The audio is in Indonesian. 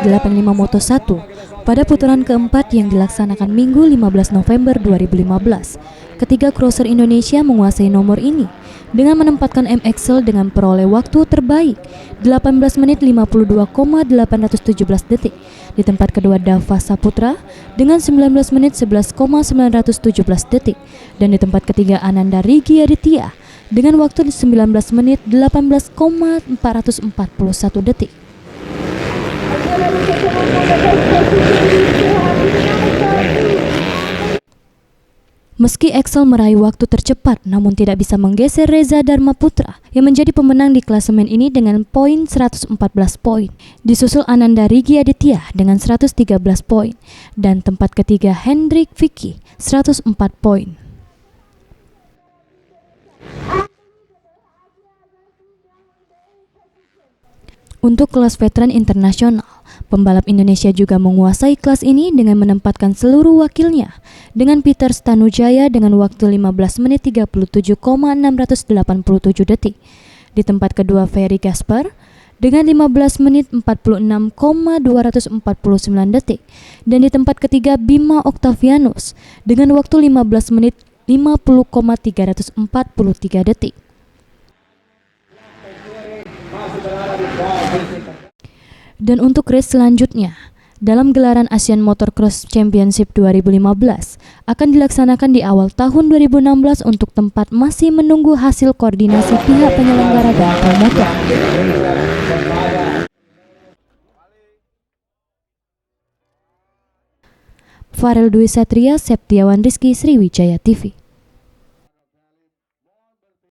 85 Moto1 pada putaran keempat yang dilaksanakan Minggu 15 November 2015. Ketiga crosser Indonesia menguasai nomor ini dengan menempatkan M. Axel dengan peroleh waktu terbaik 18 menit 52,817 detik. Di tempat kedua Dava Saputra dengan 19 menit 11,917 detik. Dan di tempat ketiga Ananda Rigi Aditya dengan waktu 19 menit 18,441 detik. Meski Axel meraih waktu tercepat, namun tidak bisa menggeser Reza Dharma Putra yang menjadi pemenang di klasemen ini dengan poin 114 poin. Disusul Ananda Rigi Aditya dengan 113 poin dan tempat ketiga Hendrik Vicky 104 poin. Untuk kelas veteran internasional, pembalap Indonesia juga menguasai kelas ini dengan menempatkan seluruh wakilnya dengan Peter Stanujaya dengan waktu 15 menit 37,687 detik. Di tempat kedua Ferry Gaspar dengan 15 menit 46,249 detik. Dan di tempat ketiga Bima Octavianus dengan waktu 15 menit 50,343 detik. Dan untuk race selanjutnya, dalam gelaran Asian Motocross Championship 2015 akan dilaksanakan di awal tahun 2016 untuk tempat masih menunggu hasil koordinasi pihak penyelenggara dan promotor. Farel Dwi Satria, Septiawan Rizky, Sriwijaya TV.